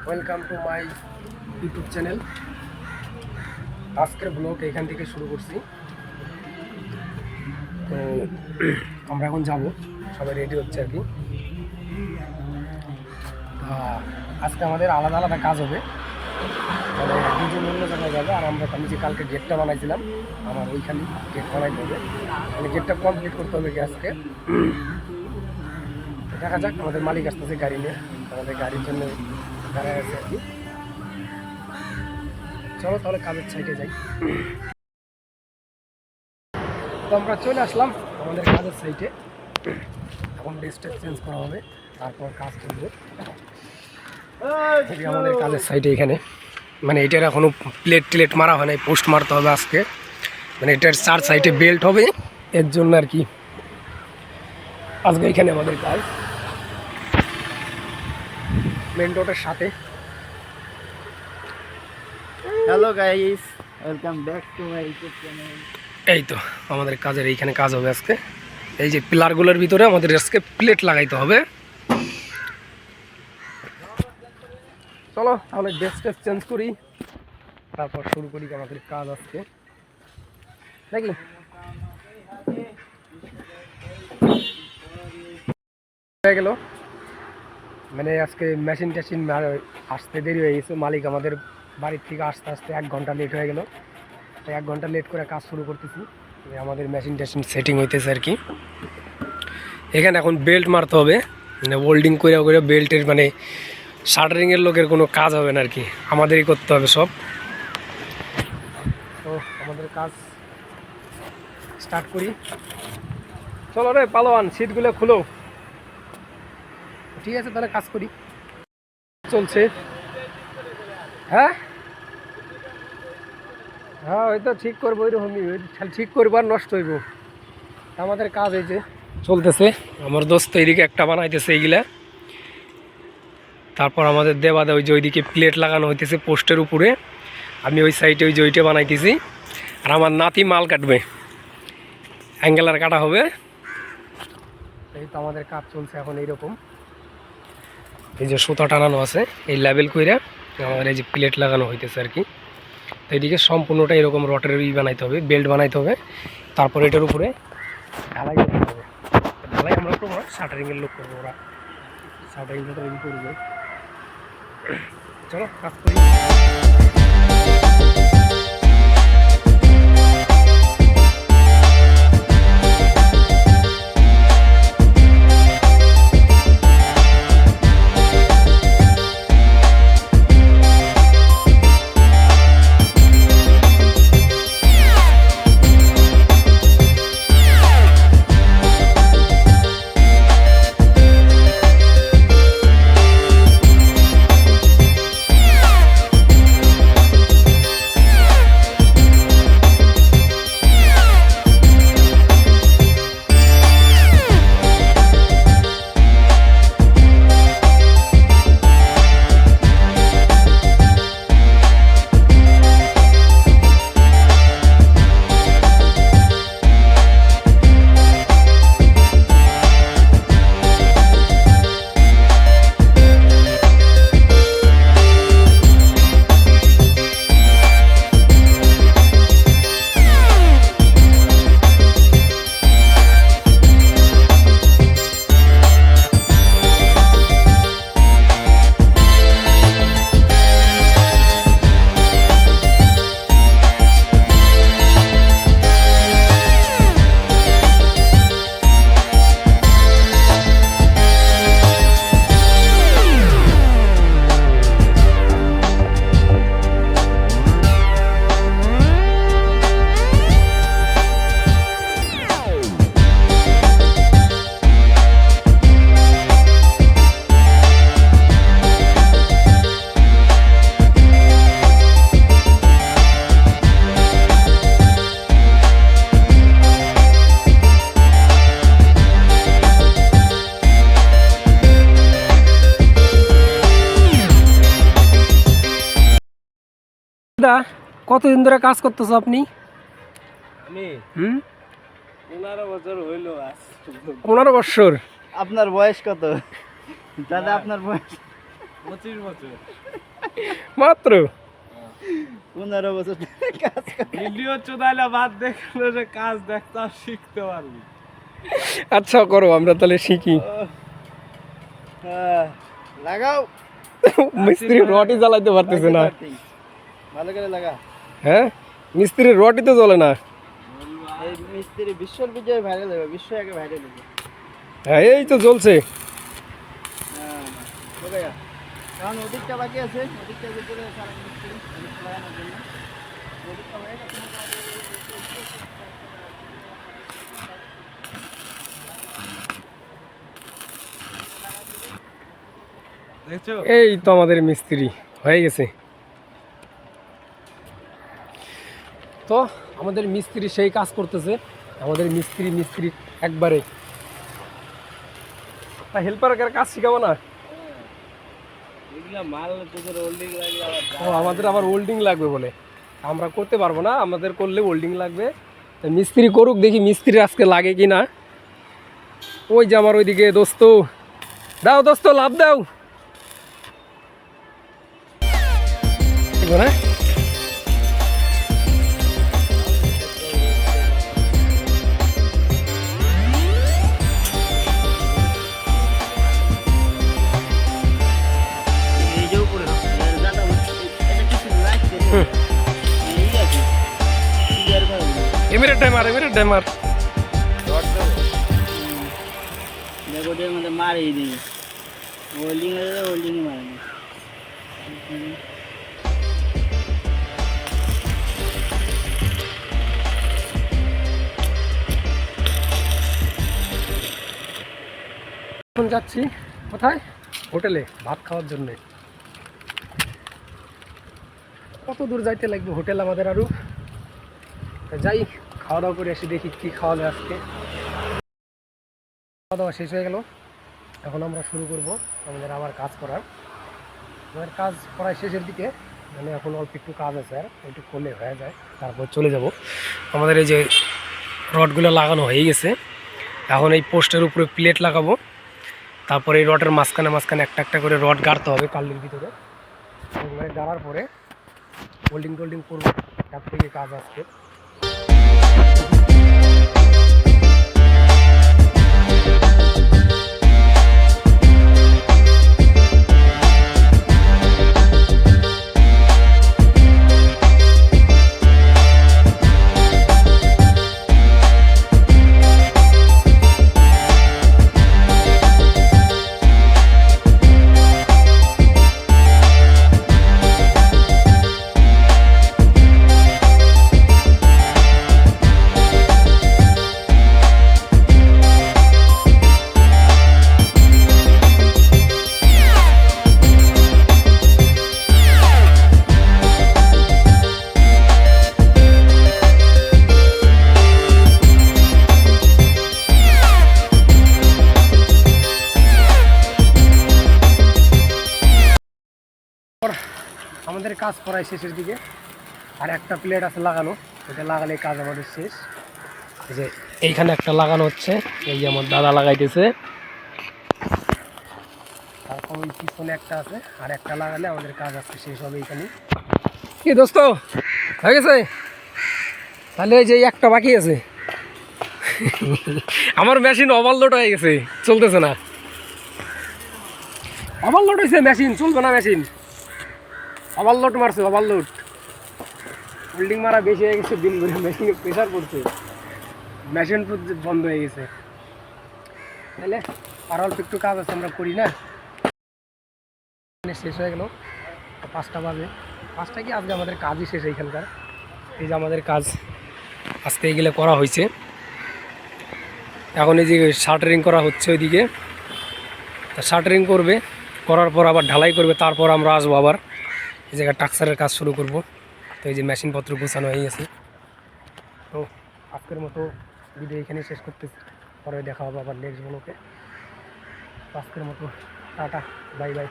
Welcome to my YouTube channel. আজকের blog এখান থেকে শুরু করছি। তো আমরা এখন যাব, সবাই রেডি হচ্ছে আর কি। আজকে আমাদের আলাদা আলাদা কাজ হবে, মানে দুজন অন্য জায়গায় যাবে, আর আমি যে কালকে গেটটা বানাইছিলাম আমার ওইখানে গেট বানাইতে হবে, মানে গেটটা কমপ্লিট করতে হবে কি আজকে। দেখা যাক, আমাদের মালিক আসতেছে গাড়ি নিয়ে, আমাদের গাড়ির জন্য দাঁড়ায় আছে আর কি। চলো তাহলে কাজের সাইডে যাই। তো আমরা চলে আসলাম আমাদের কাজের সাইটে। এখন ড্রেসটা চেঞ্জ করা হবে, তারপর কাজ করবো। আমাদের কাজের সাইটে এখানে, মানে এটার এখনো প্লেট মারা হয় নাই, পোস্ট মারতে হবে আজকে। মানে এটার 4 সাইডে বেল্ট হবে, এর জন্য আর কি আজকে এখানে আমাদের কাজ। মেন রোডের সাথে। Hello guys, welcome back to my YouTube channel. এই তো আমাদের কাজের এইখানে কাজ হবে আজকে। এই যে পিলারগুলোর ভিতরে আমাদের আজকে প্লেট লাগাইতে হবে। চলো তাহলে ড্রেস চেঞ্জ করি, তারপর শুরু করি আমাদের কাজ আজকে, নাকি? হয়ে গেল, মানে আজকে মেশিন টেশিন আসতে দেরি হয়ে গেছে। মালিক আমাদের বাড়ির থেকে আসতে আসতে 1 ঘন্টা লেট হয়ে গেল। 1 ঘন্টা লেট করে কাজ শুরু করতেছি। আমাদের মেশিন টেশিন সেটিং হইতেছে আর কি। এখানে এখন বেল্ট মারতে হবে, মানে ওল্ডিং করে বেল্টের, মানে শাটারিংয়ের লোকের কোনো কাজ হবে না আর কি, আমাদেরই করতে হবে সব। তো আমাদের কাজ স্টার্ট করি। চলো রে পালোয়ান, সিটগুলো খুলো। ঠিক আছে তাহলে কাজ করি। চলছে। হ্যাঁ হ্যাঁ, ওই তো ঠিক করবো, ওইরকমই ঠিক করবো আর নষ্ট হইব। আমাদের কাজ এই যে চলতেছে। আমার দোস্ত এইদিকে একটা বানাইতেছে এইগুলা, তারপর আমাদের দেবাদে ওই যে ওইদিকে প্লেট লাগানো হইতেছে পোস্টের উপরে, আমি ওই সাইডে ওই যে ওইটা বানাইতেছি। আর আমার নাতি মাল কাটবে, অ্যাঙ্গেলার কাটা হবে। এই তো আমাদের কাজ চলছে এখন এইরকম। এই যে সুতা টানানো আছে, এই লেবেল কইরা আমাদের এই যে প্লেট লাগানো হইতেছে আর কি। তো এইদিকে সম্পূর্ণটা এরকম রটের বানাইতে হবে, বেল্ট বানাইতে হবে, তারপর এটার উপরে ঢালাই করতে হবে। ঢালাই আমরা করবো না, শাটারিংয়ের লোক করবো, ওরা শাটারিং করবে। চলো কাজ করি। কতদিন ধরে কাজ করতেছো আপনি? 15 বছর হইল। 15 বছর? আপনার বয়স কত দাদা? আপনার বয়স 25 বছর মাত্র 15 বছর কাজ করে ভিডিও চোদাইলে বাদ দেখলে যে কাজ দেখতে আর শিখতে পারবি। আচ্ছা করো, আমরা তাহলে শিখি। লাগাও মিস্ত্রি রডই জ্বালাইতে পারতেছে না। ভালো করে লাগা। হ্যাঁ, মিস্ত্রির রডই তো জ্বলে না। এই মিস্ত্রি বিশ্বর বিজয় ভাইরাল হবে, বিশ্ব আগে ভাইরাল হবে। হ্যাঁ, এই তো জ্বলছে। হ্যাঁ ওকে, কারণ ওদিকটা বাকি আছে, ওদিকটা ভিতরে সারা মিস্ত্রি ওদিকটা লাগানোর জন্য। ওদিকটা হয়ে গেছে। দেখছো? এই তো আমাদের মিস্ত্রি হয়ে গেছে। তো আমাদের মিস্ত্রি সেই কাজ করতেছে। আমাদের মিস্ত্রি একবারে হেল্পারের কাজ শিখাবো না। এগুলা মাল তোদের হোল্ডিং লাগে আবার ও, আমাদের আবার ওল্ডিং লাগবে বলে আমরা করতে পারবো না, আমাদের করলে ওল্ডিং লাগবে। তা মিস্ত্রি করুক, দেখি মিস্ত্রি আজকে লাগে কি না। ওই যে আমার ওইদিকে দোস্ত, দাও দোস্ত লাভ দাও। হ্যাঁ, এই যে উপরে এর জায়গা এটা কিছু লাগছে এই আছে ক্লিয়ার করে এমিরেট টাইমার দেখো এর মধ্যে মারি দিই হোল্ডিং এর হোল্ডিং মারি এখন যাচ্ছি কোথায়? হোটেলে ভাত খাওয়ার জন্যে। কত দূর যাইতে লাগবে হোটেল আমাদের আরও। তা যাই, খাওয়া দাওয়া করে আসি, দেখি কী খাওয়ালে আজকে। খাওয়া দাওয়া শেষ হয়ে গেল, এখন আমরা শুরু করব আমাদের আবার কাজ করার। আমাদের কাজ প্রায় শেষের দিকে, মানে এখন অল্প একটু কাজ আছে, আর একটু করলে হয়ে যায়, তারপর চলে যাব। আমাদের এই যে রডগুলো লাগানো হয়ে গেছে, এখন এই পোস্টের উপরে প্লেট লাগাবো। তারপরে এই রডের মাঝখানে একটা একটা করে রড গাড়তে হবে কাল্লির ভিতরে। মানে গাড়ার পরে হোল্ডিং করবো, তার থেকে কাজ আসছে। আমাদের কাজ প্রায় শেষের দিকে, আর একটা প্লেট আছে লাগানো, এটা লাগালে কাজ আমাদের শেষ। এই যে এইখানে একটা লাগানো হচ্ছে, এই যে আমার দাদা লাগাইতেছে। তারপর ওই পিছনে একটা আছে, আর একটা লাগালে আমাদের কাজ আজকে শেষ হবে এইখানে। কি দোস্ত হয়ে গেছে? তাহলে এই যে একটা বাকি আছে। আমার মেশিন ওভারলোড হয়ে গেছে, চলতেছে না। ওভারলোড হয়েছে মেশিন, চলবে না মেশিন। ওভারলোড মারছে, ওভারলোড হোল্ডিং মারা বেশি হয়ে গেছে, দিন করে মেশিনে প্রেশার পড়ছে, মেশিন বন্ধ হয়ে গেছে। তাহলে আর অল্প একটু কাজ আছে, আমরা করি না। শেষ হয়ে গেল 5টা বাজে। 5টা কি, আজকে আমাদের কাজই শেষ এইখানকার। এই যে আমাদের কাজ আজকে এইগুলো করা হয়েছে। এখন এই যে শাটারিং করা হচ্ছে ওইদিকে, তা শাটারিং করবে, করার পর আবার ঢালাই করবে, তারপর আমরা আসবো আবার এই জায়গায় টাক্সারের কাজ শুরু করব। তো এই যে মেশিনপত্র গোছানো হয়ে গেছে। তো আজকের মতো ভিডিও এখানেই শেষ করতেছি, পরে দেখা হবে আবার নেক্সট ব্লগে। আজকের মতো টাটা, বাই বাই।